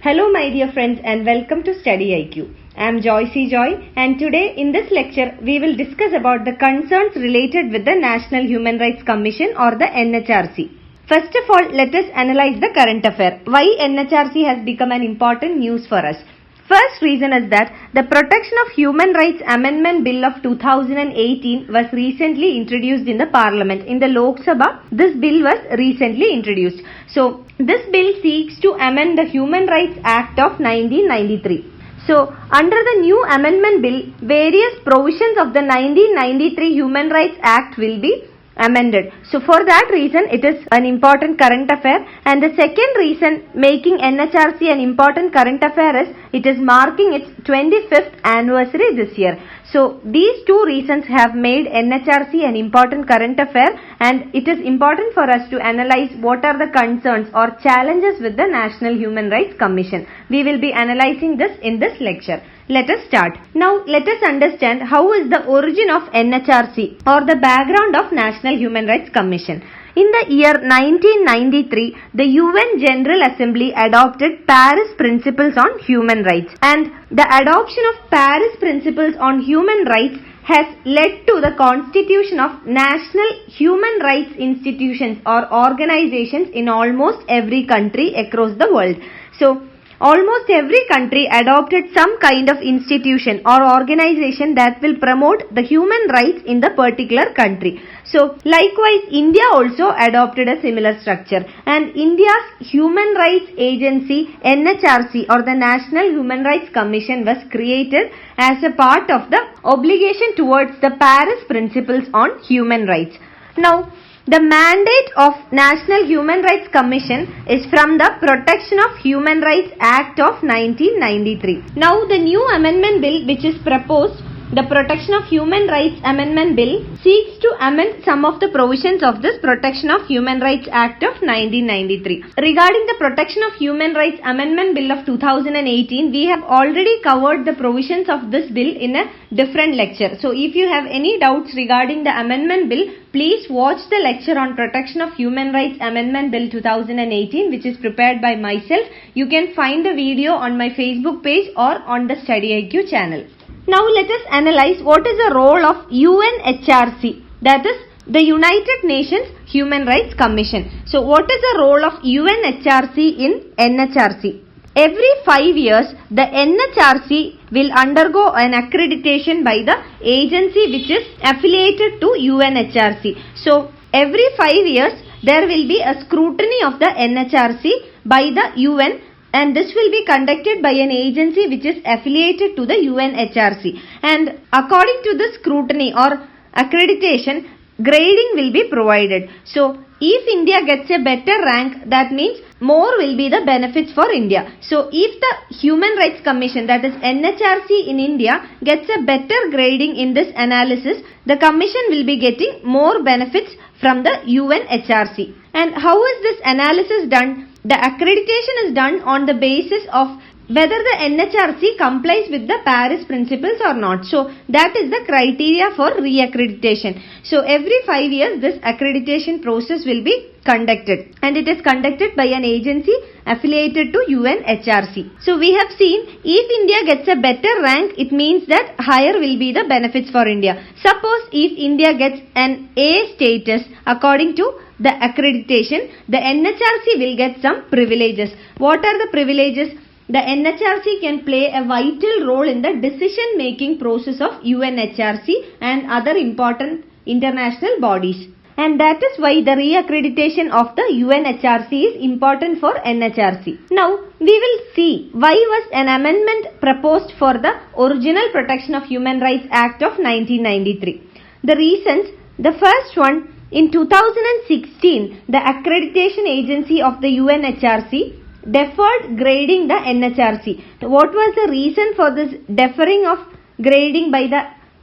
Hello my dear friends and welcome to StudyIQ. I am Joy C. Joy and today in this lecture we will discuss about the concerns related with the National Human Rights Commission or the NHRC. First of all, let us analyze the current affair. Why NHRC has become an important news for us? First reason is that the Protection of Human Rights Amendment Bill of 2018 was recently introduced in the Parliament. In the Lok Sabha, this bill was recently introduced. So, this bill seeks to amend the Human Rights Act of 1993. So, under the new amendment bill, various provisions of the 1993 Human Rights Act will be amended. So, for that reason, it is an important current affair. And the second reason making NHRC an important current affair is it is marking its 25th anniversary this year. So, these two reasons have made NHRC an important current affair, and it is important for us to analyze what are the concerns or challenges with the National Human Rights Commission. We will be analyzing this in this lecture. Let us start. Now, let us understand how is the origin of NHRC or the background of National Human Rights Commission. In the year 1993, the UN General Assembly adopted Paris Principles on Human Rights, and the adoption of Paris Principles on Human Rights has led to the constitution of national human rights institutions or organizations in almost every country across the world. So, almost every country adopted some kind of institution or organization that will promote the human rights in the particular country. So, likewise, India also adopted a similar structure, and India's Human Rights Agency NHRC or the National Human Rights Commission was created as a part of the obligation towards the Paris Principles on Human Rights. Now, the mandate of National Human Rights Commission is from the Protection of Human Rights Act of 1993. Now, the new amendment bill which is proposed, the Protection of Human Rights Amendment Bill, seeks to amend some of the provisions of this Protection of Human Rights Act of 1993. Regarding the Protection of Human Rights Amendment Bill of 2018, we have already covered the provisions of this bill in a different lecture. So, if you have any doubts regarding the amendment bill, please watch the lecture on Protection of Human Rights Amendment Bill 2018 which is prepared by myself. You can find the video on my Facebook page or on the StudyIQ channel. Now let us analyze what is the role of UNHRC, that is the United Nations Human Rights Commission. So what is the role of UNHRC in NHRC? Every 5 years, the NHRC will undergo an accreditation by the agency which is affiliated to UNHRC. So every 5 years, there will be a scrutiny of the NHRC by the UN, and this will be conducted by an agency which is affiliated to the UNHRC. And according to the scrutiny or accreditation, grading will be provided. So, if India gets a better rank, that means more will be the benefits for India. So, if the Human Rights Commission, that is NHRC in India, gets a better grading in this analysis, the Commission will be getting more benefits from the UNHRC. And how is this analysis done? The accreditation is done on the basis of whether the NHRC complies with the Paris Principles or not. So, that is the criteria for re-accreditation. So, every 5 years this accreditation process will be conducted, and it is conducted by an agency affiliated to UNHRC. So, we have seen if India gets a better rank, it means that higher will be the benefits for India. Suppose if India gets an A status according to the accreditation, the NHRC will get some privileges. What are the privileges? The NHRC can play a vital role in the decision-making process of UNHRC and other important international bodies. And that is why the re-accreditation of the UNHRC is important for NHRC. Now, we will see why was an amendment proposed for the original Protection of Human Rights Act of 1993. The reasons, the first one, in 2016, the accreditation agency of the UNHRC deferred grading the NHRC. What was the reason for this deferring of grading by the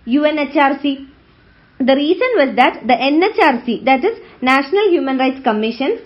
UNHRC? The reason was that the NHRC, that is National Human Rights Commission,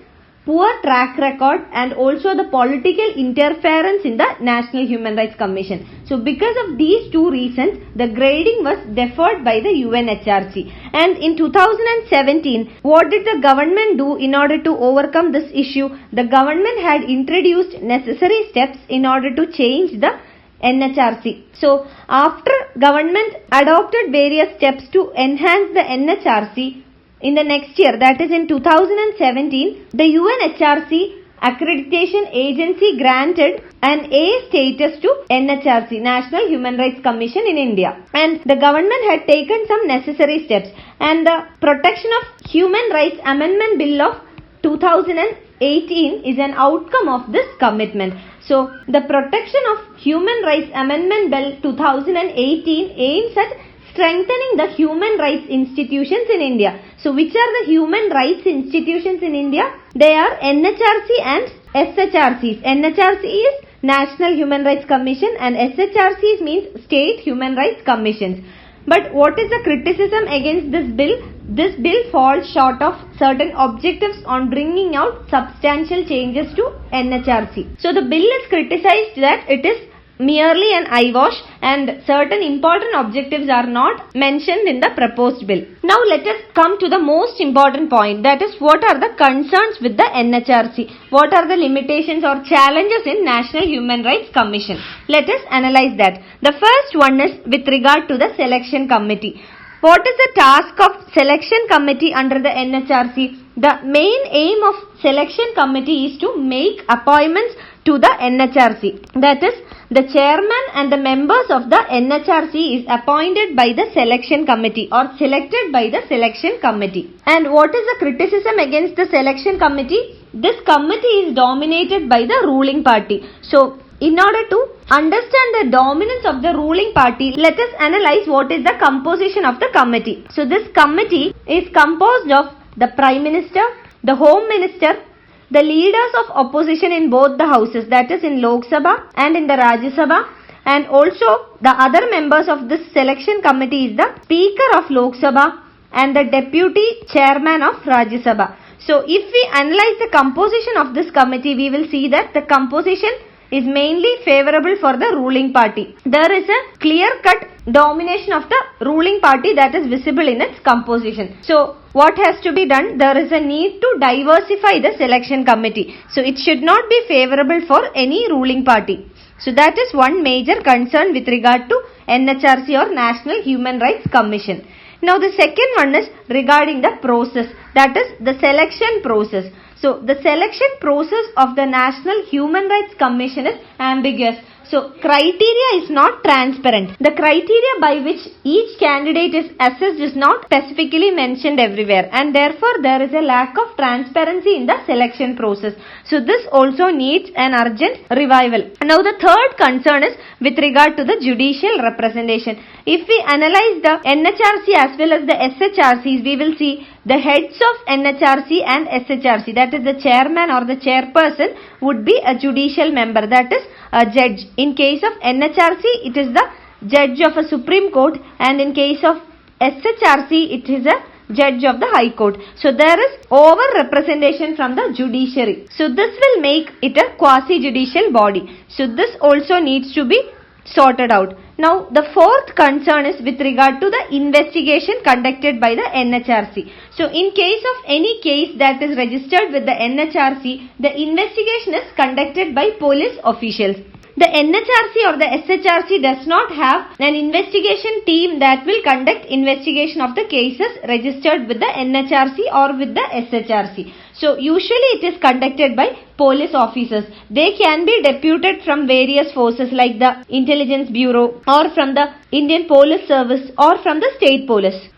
poor track record and also the political interference in the National Human Rights Commission. So because of these two reasons, the grading was deferred by the UNHRC. And in 2017, what did the government do in order to overcome this issue? The government had introduced necessary steps in order to change the NHRC. So after government adopted various steps to enhance the NHRC, in the next year, that is in 2017, the UNHRC accreditation agency granted an A status to NHRC, National Human Rights Commission in India. And the government had taken some necessary steps. And the Protection of Human Rights Amendment Bill of 2018 is an outcome of this commitment. So, the Protection of Human Rights Amendment Bill 2018 aims at strengthening the human rights institutions in India. So, which are the human rights institutions in India? They are NHRC and SHRCs. NHRC is National Human Rights Commission and SHRCs means State Human Rights Commissions. But what is the criticism against this bill? This bill falls short of certain objectives on bringing out substantial changes to NHRC. So, the bill is criticized that it is merely an eyewash and certain important objectives are not mentioned in the proposed bill. Now let us come to the most important point, that is what are the concerns with the NHRC? What are the limitations or challenges in National Human Rights Commission? Let us analyze that. The first one is with regard to the selection committee. What is the task of selection committee under the NHRC? The main aim of selection committee is to make appointments to the NHRC. That is, the chairman and the members of the NHRC is appointed by the selection committee or selected by the selection committee. And what is the criticism against the selection committee? This committee is dominated by the ruling party. So, in order to understand the dominance of the ruling party, let us analyze what is the composition of the committee. So, this committee is composed of the Prime Minister, the Home Minister, the leaders of opposition in both the houses, that is in Lok Sabha and in the Rajya Sabha, and also the other members of this selection committee is the Speaker of Lok Sabha and the Deputy Chairman of Rajya Sabha. So, if we analyze the composition of this committee, we will see that the composition is mainly favorable for the ruling party. There is a clear-cut domination of the ruling party that is visible in its composition. So, what has to be done? There is a need to diversify the selection committee. So, it should not be favorable for any ruling party. So, that is one major concern with regard to NHRC or National Human Rights Commission. Now, the second one is regarding the process, that is the selection process. So, the selection process of the National Human Rights Commission is ambiguous. So, criteria is not transparent. The criteria by which each candidate is assessed is not specifically mentioned everywhere, and therefore there is a lack of transparency in the selection process. So, this also needs an urgent revival. Now, the third concern is with regard to the judicial representation. If we analyze the NHRC as well as the SHRCs, we will see the heads of NHRC and SHRC, that is the chairman or the chairperson, would be a judicial member, that is a judge. In case of NHRC, it is the judge of a Supreme Court, and in case of SHRC, it is a judge of the High Court. So, there is over-representation from the judiciary. So, this will make it a quasi-judicial body. So, this also needs to be sorted out. Now, the fourth concern is with regard to the investigation conducted by the NHRC. So, in case of any case that is registered with the NHRC, the investigation is conducted by police officials. The NHRC or the SHRC does not have an investigation team that will conduct investigation of the cases registered with the NHRC or with the SHRC. So, usually it is conducted by police officers. They can be deputed from various forces like the Intelligence Bureau or from the Indian Police Service or from the State Police.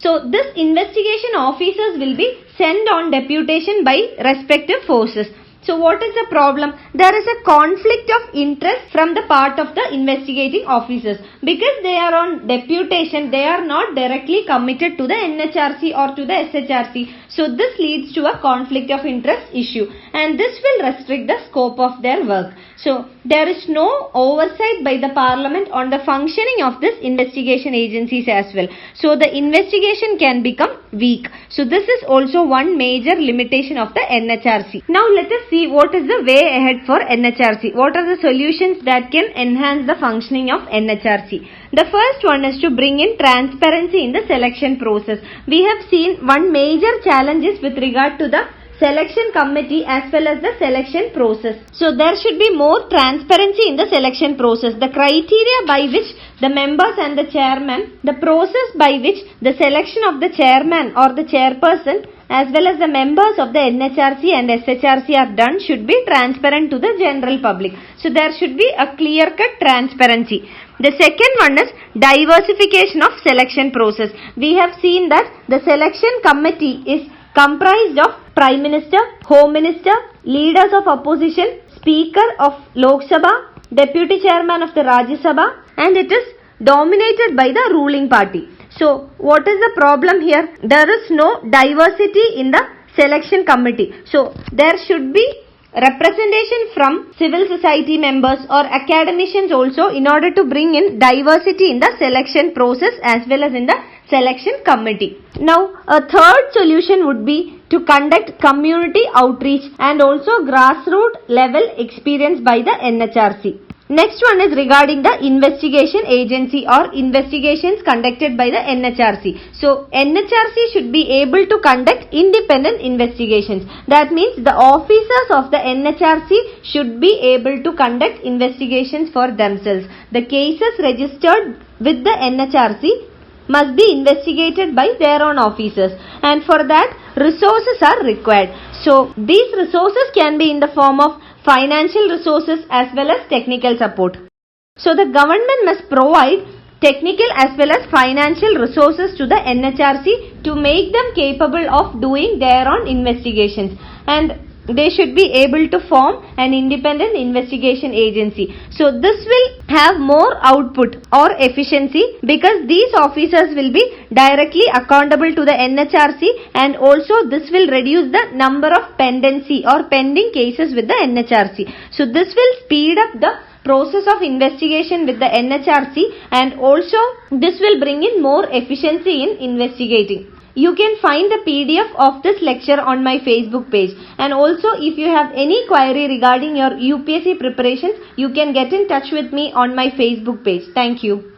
So, this investigation officers will be sent on deputation by respective forces. So what is the problem? There is a conflict of interest from the part of the investigating officers because they are on deputation, they are not directly committed to the NHRC or to the SHRC. So this leads to a conflict of interest issue and this will restrict the scope of their work. So there is no oversight by the Parliament on the functioning of this investigation agencies as well. So the investigation can become weak. So this is also one major limitation of the NHRC. Now let us see what is the way ahead for NHRC. What are the solutions that can enhance the functioning of NHRC? The first one is to bring in transparency in the selection process. We have seen one major challenge is with regard to the selection committee as well as the selection process. So there should be more transparency in the selection process. The criteria by which the members and the chairman, the process by which the selection of the chairman or the chairperson as well as the members of the NHRC and SHRC are done should be transparent to the general public. So there should be a clear-cut transparency. The second one is diversification of selection process. We have seen that the selection committee is comprised of Prime Minister, Home Minister, leaders of opposition, Speaker of Lok Sabha, Deputy Chairman of the Rajya Sabha, and it is dominated by the ruling party. So what is the problem here? There is no diversity in the selection committee. So there should be representation from civil society members or academicians also in order to bring in diversity in the selection process as well as in the selection committee. Now a third solution would be to conduct community outreach and also grassroots level experience by the NHRC. Next one is regarding the investigation agency or investigations conducted by the NHRC. So NHRC should be able to conduct independent investigations. That means the officers of the NHRC should be able to conduct investigations for themselves. The cases registered with the NHRC must be investigated by their own officers, and for that resources are required. So these resources can be in the form of financial resources as well as technical support. So the government must provide technical as well as financial resources to the NHRC to make them capable of doing their own investigations, and they should be able to form an independent investigation agency. So this will have more output or efficiency because these officers will be directly accountable to the NHRC, and also this will reduce the number of pendency or pending cases with the NHRC. So this will speed up the process of investigation with the NHRC, and also this will bring in more efficiency in investigating. You can find the PDF of this lecture on my Facebook page, and also if you have any query regarding your UPSC preparations, you can get in touch with me on my Facebook page. Thank you.